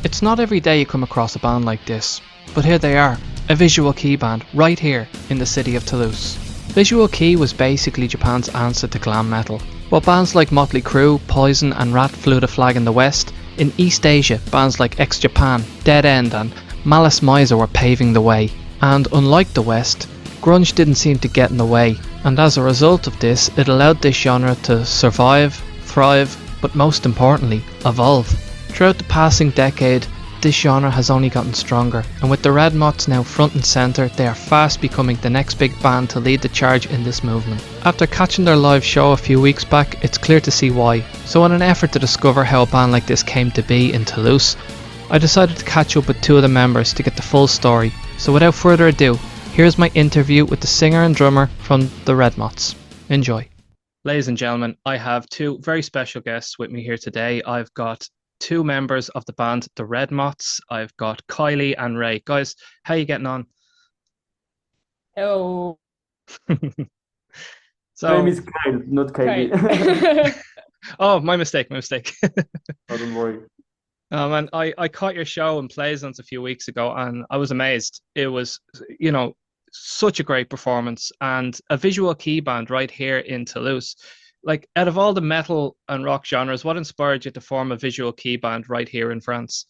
It's not every day you come across a band like this, but here they are, a visual kei band right here in the city of Toulouse. Visual kei was basically Japan's answer to glam metal. While bands like Motley Crue, Poison and Rat flew the flag in the West, in East Asia bands like X-Japan, Dead End and Malice were paving the way. And unlike the West, grunge didn't seem to get in the way, and as a result of this, it allowed this genre to survive, thrive, but most importantly, evolve. Throughout the passing decade, this genre has only gotten stronger, and with the Redmoths now front and centre, they are fast becoming the next big band to lead the charge in this movement. After catching their live show a few weeks back, it's clear to see why. So in an effort to discover how a band like this came to be in Toulouse, I decided to catch up with two of the members to get the full story. So without further ado, here's my interview with the singer and drummer from the Redmoths. Enjoy. Ladies and gentlemen, I have two very special guests with me here today. I've got two members of the band, the Redmoths. I've got KyllE and Ray. Guys, how are you getting on? Hello. So, My name is Kyle, not KyllE. oh, my mistake. Oh, don't worry. And I caught your show in Plaisance a few weeks ago, and I was amazed. It was, such a great performance, and a visual kei band right here in Toulouse. Like, out of all the metal and rock genres, what inspired you to form a visual kei band right here in France?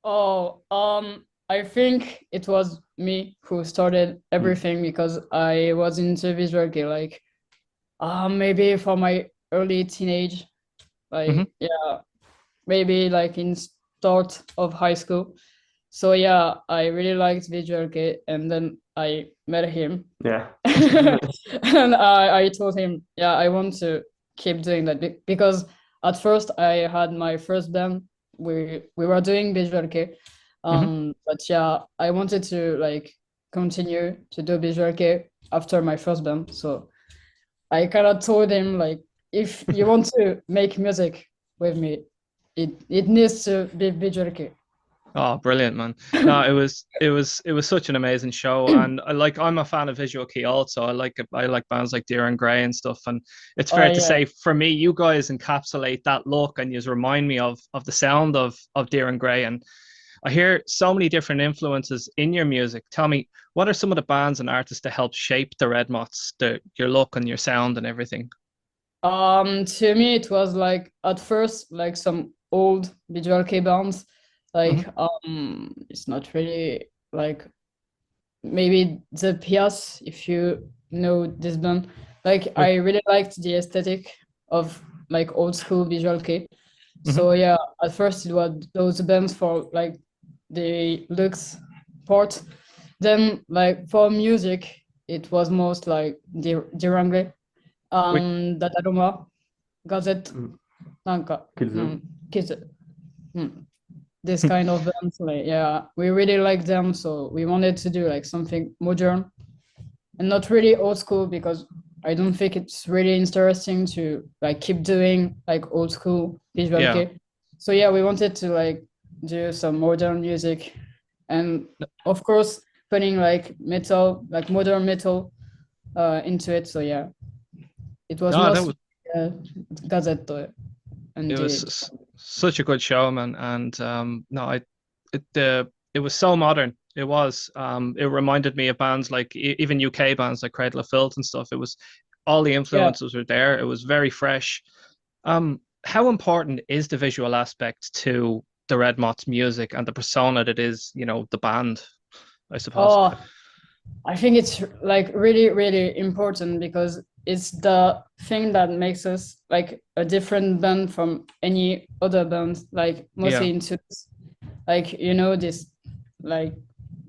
I think it was me who started everything because I was into visual kei, like, maybe for my early teenage, like, maybe like in start of high school. So yeah, I really liked visual kei, and then I met him. Yeah. And I told him, yeah, I want to keep doing that because at first I had my first band. We were doing visual kei, but yeah, I wanted to like continue to do visual kei after my first band. So I kind of told him, like, if you want to make music with me, it needs to be visual kei. Oh, brilliant, man. No, it was such an amazing show, and I'm a fan of visual kei also. I like bands like Deer and Grey and stuff, and it's fair to say for me, you guys encapsulate that look and you remind me of the sound of Deer and Grey. And I hear so many different influences in your music. Tell me, what are some of the bands and artists that helped shape the Redmoths, your look and your sound and everything? To me, it was like at first like some old visual kei bands. Like, it's not really like maybe the Pias, if you know this band. Like, I really liked the aesthetic of like old school visual kei. So yeah, at first it was those bands for like the looks part. Then like for music, it was most like DADAROMA, DADAROMA, GazettE, KyllE. This kind of bands, like, yeah, we really like them, so we wanted to do like something modern and not really old school, because I don't think it's really interesting to like keep doing like old school visual kei. So yeah, we wanted to like do some modern music, and of course putting like metal, like modern metal into it. So yeah, it was GazettE. And it was such a good show, man, and it was so modern. It was. It reminded me of bands like even UK bands like Cradle of Filth and stuff. It was all the influences were there. It was very fresh. How important is the visual aspect to the Redmoths music and the persona that is, the band, I suppose? I think it's like really, really important because it's the thing that makes us like a different band from any other band, like mostly into like, this like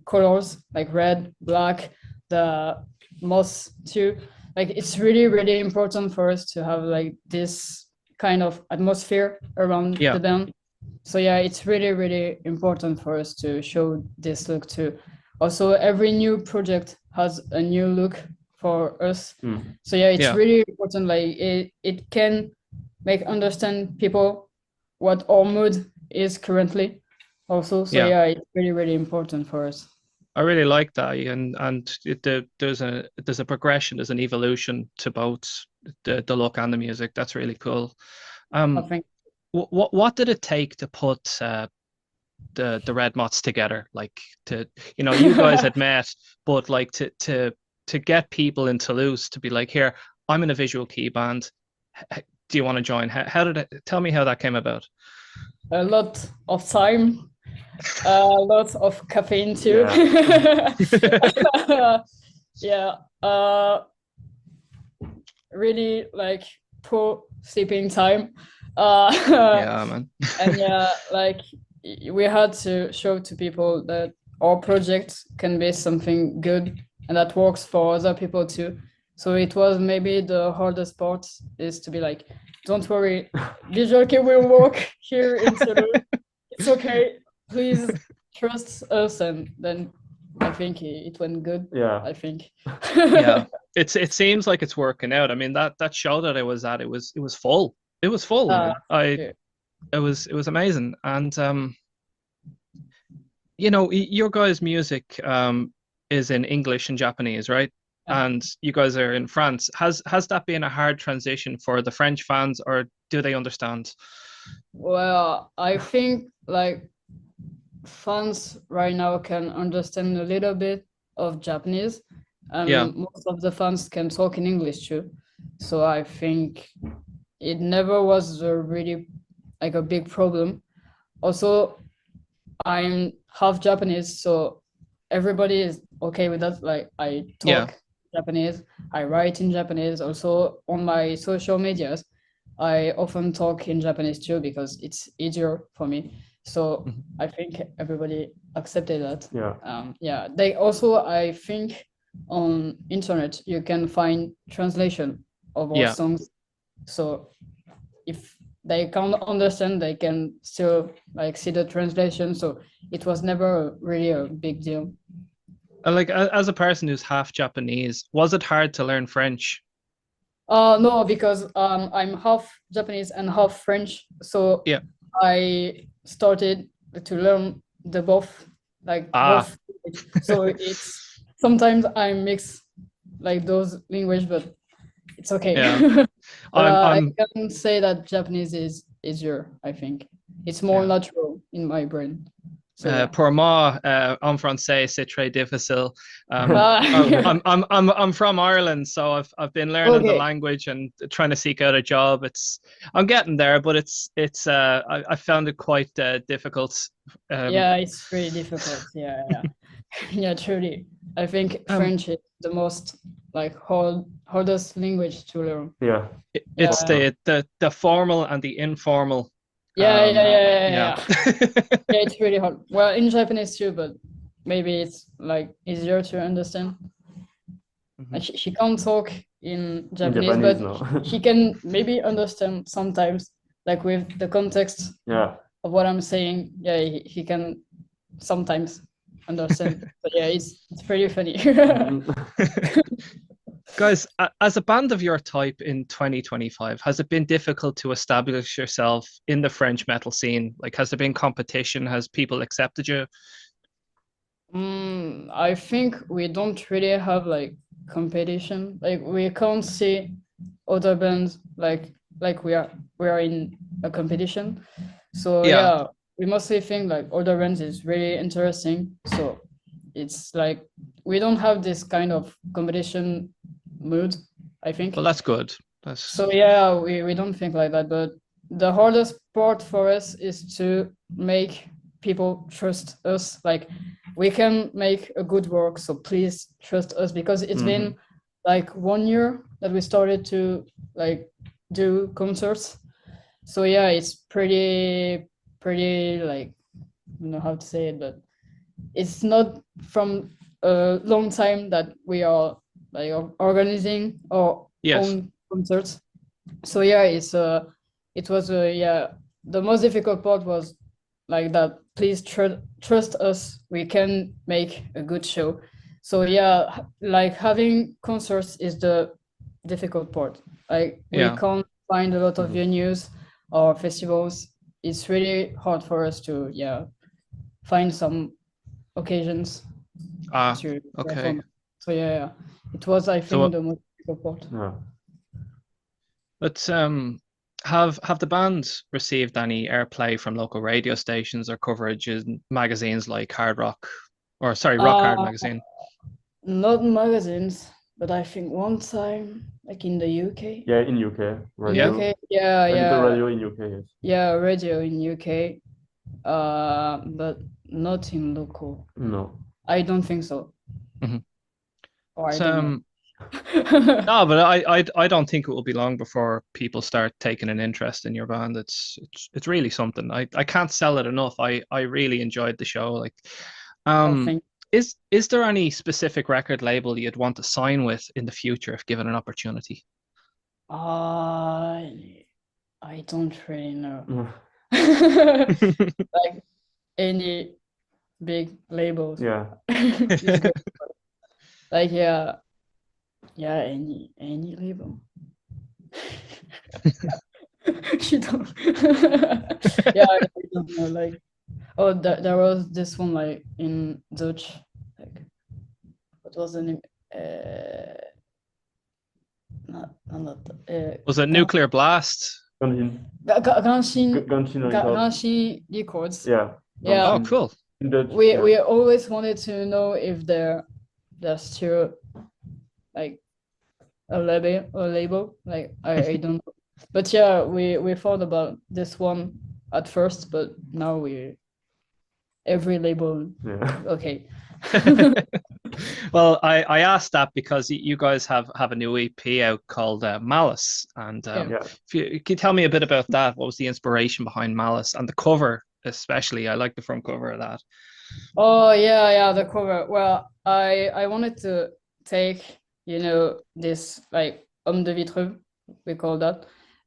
colors like red, black, the moss too. Like, it's really, really important for us to have like this kind of atmosphere around the band. So yeah, it's really, really important for us to show this look too. Also, every new project has a new look for us. So yeah, it's really important. Like, it can make understand people what our mood is currently also. So yeah, it's really, really important for us. I really like that, and there's a progression, there's an evolution to both the look and the music. That's really cool. What did it take to put the Redmots together, like to, you know, you guys had met, but like to get people in Toulouse to be like, here, I'm in a visual kei band. Do you want to join? How did it, tell me how that came about? A lot of time, a lot of caffeine too. Yeah. Really like poor sleeping time. Yeah, man. And yeah, like we had to show to people that our project can be something good and that works for other people too. So it was maybe the hardest part is to be like, don't worry, visual kei will work here in Toulouse. It's okay. Please trust us. And then I think it went good. Yeah. I think. Yeah. It seems like it's working out. I mean, that show that I was at, it was full. It was full. Man. Yeah. It was amazing. And you know, your guys' music is in English and Japanese, right? And you guys are in France. Has that been a hard transition for the French fans, or do they understand? Well, I think like fans right now can understand a little bit of Japanese, and most of the fans can talk in English too. So I think it never was a really like a big problem. Also, I'm half Japanese, so everybody is okay with that. Like I talk Japanese, I write in Japanese. Also on my social medias, I often talk in Japanese too because it's easier for me. So I think everybody accepted that. Yeah. They also, I think, on internet you can find translation of our songs. So if they can't understand, they can still like see the translation. So it was never really a big deal. Like as a person who's half Japanese, was it hard to learn French? No, because I'm half Japanese and half French. So I started to learn the both, like both. So it's sometimes I mix like those language, but it's okay. I can say that Japanese is easier. I think it's more natural in my brain. So, pour moi, en français, c'est très difficile. I'm from Ireland, so I've been learning the language and trying to seek out a job. I'm getting there, but I found it quite difficult. It's really difficult. Yeah, truly. I think French is the most like hardest language to learn. Yeah. It's the formal and the informal. Yeah, it's really hard. Well, in Japanese too, but maybe it's like easier to understand. She can't talk in Japanese, but she can maybe understand sometimes, like with the context of what I'm saying. Yeah, he can sometimes understand. But yeah, it's pretty funny. Guys, as a band of your type in 2025, has it been difficult to establish yourself in the French metal scene? Like, has there been competition? Has people accepted you? I think we don't really have like competition. Like we can't see other bands like we are in a competition. So we mostly think like other bands is really interesting. So it's like we don't have this kind of competition mood, I think. Well, that's good. So we don't think like that, but the hardest part for us is to make people trust us. Like we can make a good work, so please trust us, because it's been like 1 year that we started to like do concerts. So it's pretty like, I don't know how to say it, but it's not from a long time that we are like organizing our own concerts. So it was the most difficult part was like that. Please trust us. We can make a good show. So like having concerts is the difficult part. Like we can't find a lot of venues or festivals. It's really hard for us to find some occasions to perform. So it was, I think, the most difficult part. Yeah. But Have the band received any airplay from local radio stations or coverage in magazines like Hard Rock, or sorry, Rock Hard Uh, magazine? not magazines, but I think one time, like in the UK. Yeah, in UK, In radio. UK, yeah, Little yeah, radio in UK, yes. yeah, radio in UK. But not in local. No. I don't think so. Mhm. Or I So, don't know. no, but I don't think it will be long before people start taking an interest in your band. It's really something. I can't sell it enough. I really enjoyed the show. Like, I um, think is there any specific record label you'd want to sign with in the future if given an opportunity? I don't really know. Mm. Like any big labels. Yeah. It's good. Like yeah, any label. You don't. Yeah, I don't know. Like, oh, there was this one like in Dutch. Like, what was the name? Not Was it Nuclear Blast? Ganshin. Ganshin Ganshin Records. Ganshin Records. Yeah. Yeah. Oh, cool. In Dutch, We yeah. we always wanted to know if they're still like a label. Like I don't know. But yeah, we thought about this one at first, but now every label. Yeah. Okay. Well, I asked that because you guys have a new EP out called Malice, and Yeah. if you can tell me a bit about that. What was the inspiration behind Malice and the cover, especially? I like the front cover of that. Oh yeah, the cover. Well, I wanted to take, this like homme de vitre, we call that,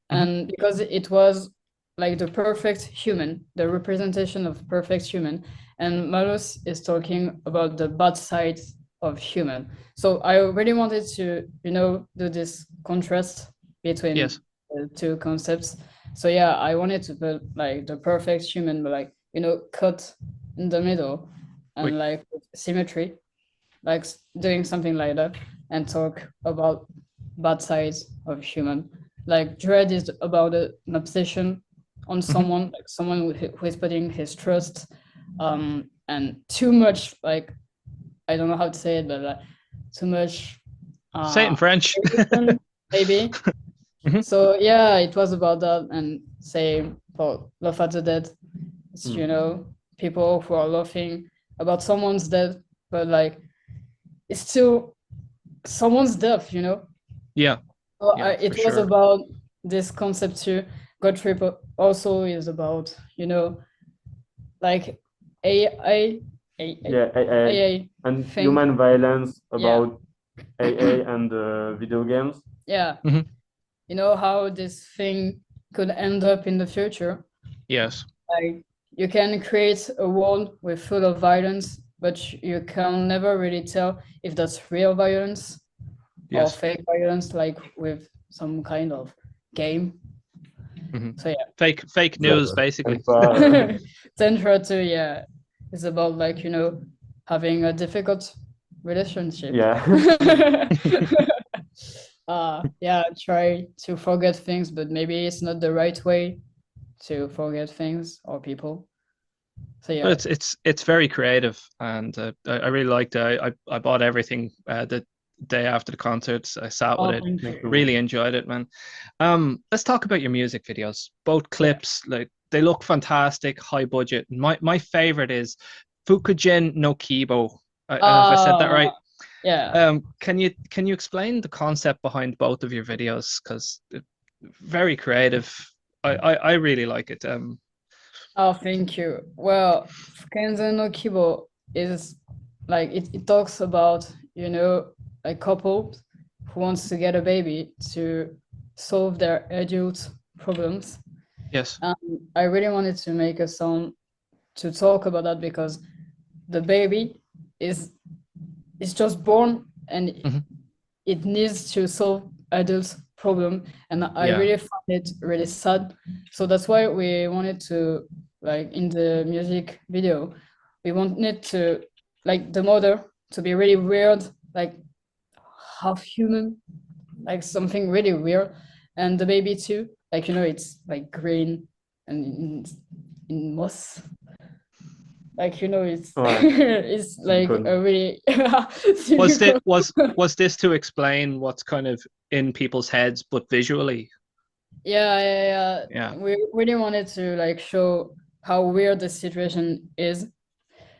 and because it was like the perfect human, the representation of perfect human, and Malice is talking about the bad sides of human. So I really wanted to, do this contrast between Yes. the two concepts. So yeah, I wanted to put like the perfect human, but like, cut in the middle and Oui. like symmetry, like doing something like that, and talk about bad sides of human. Like dread is about an obsession on someone, like someone who is putting his trust, and too much, like, I don't know how to say it, but like too much. Say it in French. Maybe. So yeah, it was about that, and say for Laugh at the Dead, it's, people who are laughing about someone's death, but like it's still someone's death, Yeah. So Yeah, it for was sure. about this concept too. God Trip also is about, like AI, Yeah, AA. AI And thing. human violence about AA and video games. Yeah. Mhm. How this thing could end up in the future. Yes. Like you can create a world with full of violence, but you can never really tell if that's real violence or Yes. fake violence, like with some kind of game. So yeah. Fake news, basically. Central to, yeah, it's about like, having a difficult relationship. Yeah. Yeah, try to forget things, but maybe it's not the right way to forget things or people. So yeah. But it's very creative, and I really liked it. I bought everything the day after the concerts. I sat with it. Thank you. Really enjoyed it, man. Let's talk about your music videos. Both clips, like they look fantastic, high budget. My favorite is Fukujin no Kibo. Have I said that right? Yeah. Can you explain the concept behind both of your videos? Because very creative. I really like it. Oh, thank you. Well, Kenzen no Kibo is like it talks about, a couple who wants to get a baby to solve their adult problems. Yes. I really wanted to make a song to talk about that because the baby is just born and it needs to solve adult problem, and I really found it really sad. So that's why we wanted to, like, in the music video, we wanted to, like, the mother to be really weird, like half human, like something really weird, and the baby too. like, you know, it's like green and in moss. Like, you know, it's it's like a really silicone. Was this to explain what's kind of in people's heads, but visually? Yeah. We really wanted to like show how weird the situation is.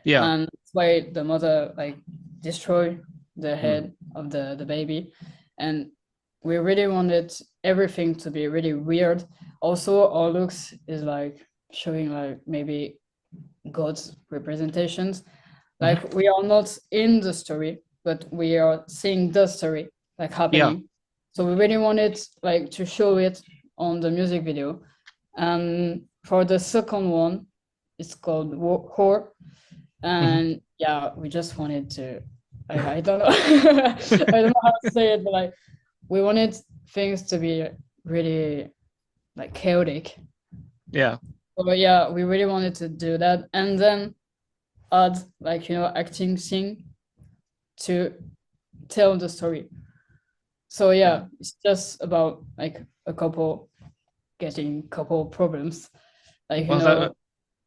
Yeah. And that's why the mother like destroyed the head of the baby. And we really wanted everything to be really weird. Also, our looks is like showing like maybe God's representations. Like we are not in the story, but we are seeing the story like happening. Yeah. So we really wanted like to show it on the music video. And for the second one, it's called Whore. And yeah, we just wanted to, I don't know, I don't know how to say it, but like we wanted things to be really like chaotic. Yeah. So yeah, we really wanted to do that, and then add like, you know, acting scene to tell the story. So yeah, it's just about like a couple getting couple problems, like, you know.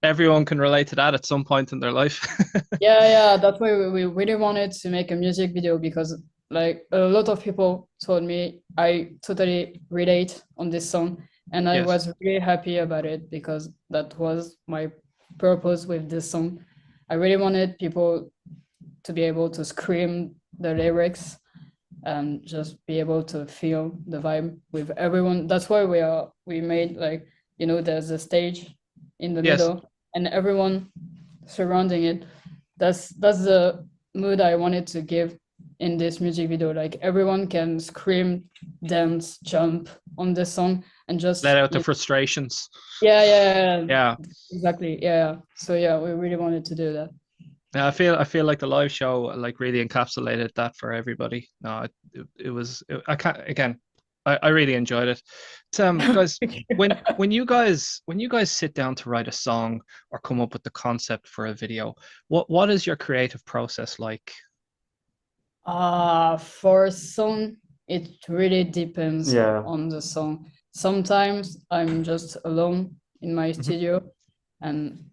Everyone can relate to that at some point in their life. Yeah, that's why we really wanted to make a music video, because like a lot of people told me I totally relate on this song, and I was really happy about it, because that was my purpose with this song. I really wanted people to be able to scream the lyrics and just be able to feel the vibe with everyone. That's why we made like, you know, there's a stage in the middle and everyone surrounding it. That's the mood I wanted to give in this music video. Like everyone can scream, dance, jump on this song and just let out the frustrations. Yeah, exactly. Yeah, so yeah, we really wanted to do that. I feel like the live show like really encapsulated that for everybody. No, it was I really enjoyed it. Guys, when you guys sit down to write a song or come up with the concept for a video, what is your creative process like? For a song, it really depends on the song. Sometimes I'm just alone in my studio and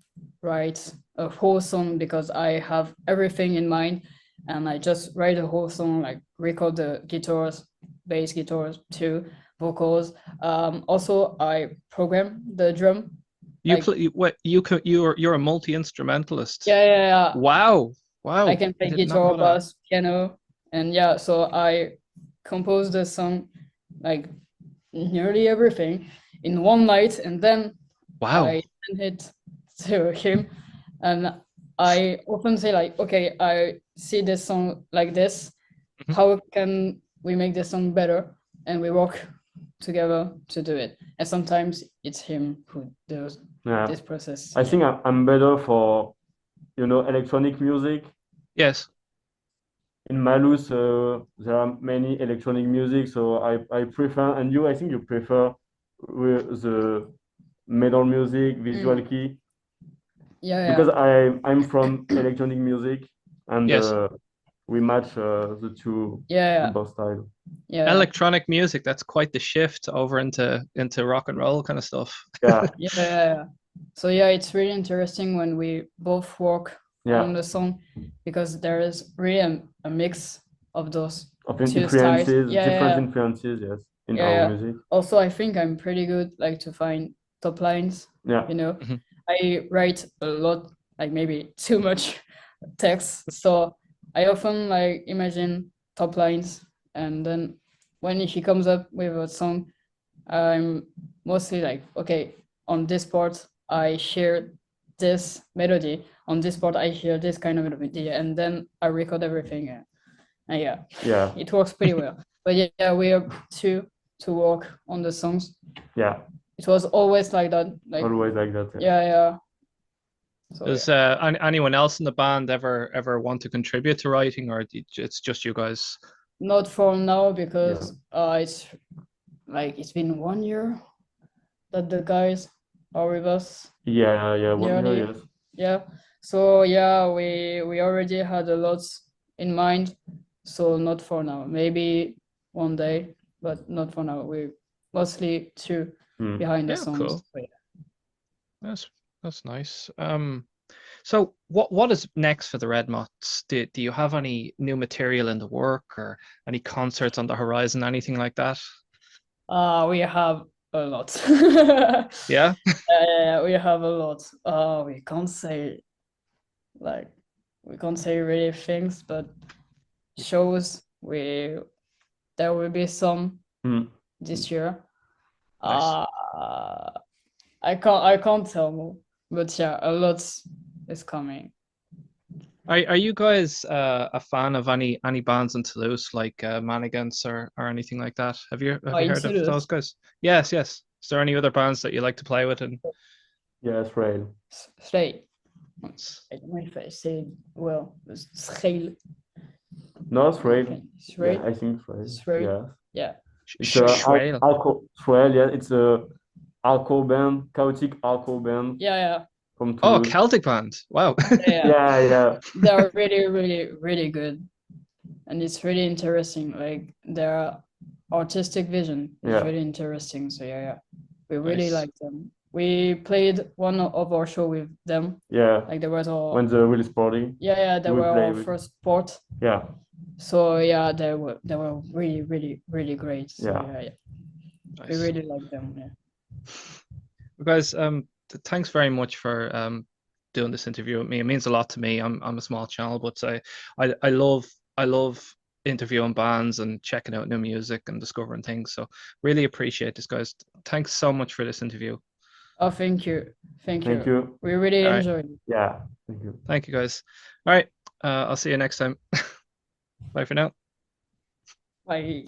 write a whole song because I have everything in mind, and I just write a whole song, like record the guitars, bass guitars too, vocals. Also I program the drum. You're a multi-instrumentalist. Yeah. Wow. I can play guitar, bass, piano, and yeah, so I composed the song, like nearly everything in one night, and then I sent it to him, and I often say like, okay, I see this song like this, how can we make this song better? And we work together to do it. And sometimes it's him who does this process. I think I'm better for, you know, electronic music. Yes. In Malice, there are many electronic music, so I prefer, and I think you prefer with the metal music, visual key. Yeah. Because I'm from electronic music, and we match the two both style. Yeah. Electronic music, that's quite the shift over into rock and roll kind of stuff. Yeah. So yeah, it's really interesting when we both work on the song, because there is really a mix of those influences, different influences, in our music. Also, I think I'm pretty good like to find top lines. You know, I write a lot, like maybe too much text, so I often like imagine top lines, and then when he comes up with a song, I'm mostly like, okay, on this part I share this melody, on this part I hear this kind of melody, and then I record everything. And it works pretty well. But yeah, we are two to work on the songs. It was always like that. Always like that. Yeah. So, does anyone else in the band ever want to contribute to writing, or it's just you guys? Not for now, because it's been 1 year that the guys are with us. Yeah, 1 year, yes. Yeah. So yeah, we already had a lot in mind. So not for now. Maybe one day, but not for now. We mostly two behind the Yeah, songs. cool. So, yeah. That's nice. So what is next for the Redmots? Do you have any new material in the work or any concerts on the horizon, anything like that? We have a lot. Yeah. We have a lot. We can't say really things, but shows there will be some this year. Nice. I can't tell more, but yeah, a lot is coming. Are you guys a fan of any bands in Toulouse like Manigance or anything like that? Have you In heard of Toulouse? those guys? Yes. Is there any other bands that you like to play with? And Rail. Slay. I don't know if I say it well. Slay. No, it's Rail. Slay. Yeah, I think Rail. Slay. Yeah. It's Shrail. Rail, yeah, it's a hardcore band, chaotic hardcore band. Yeah. From Oh, Toulouse. Celtic band. Wow. Yeah. They're really, really, really good. And it's really interesting. Like their artistic vision is really interesting. So yeah. We really like them. We played one of our show with them. Yeah. Like there was when the release party. Yeah, they were our first port. Yeah. So yeah, they were really, really, really great. So yeah. Nice. We really like them. Yeah. Guys, thanks very much for doing this interview with me. It means a lot to me. I'm a small channel, but I love interviewing bands and checking out new music and discovering things. So really appreciate this, guys. Thanks so much for this interview. Oh, thank you. We really enjoyed it. Yeah, thank you, guys. All right, I'll see you next time. Bye for now. Bye.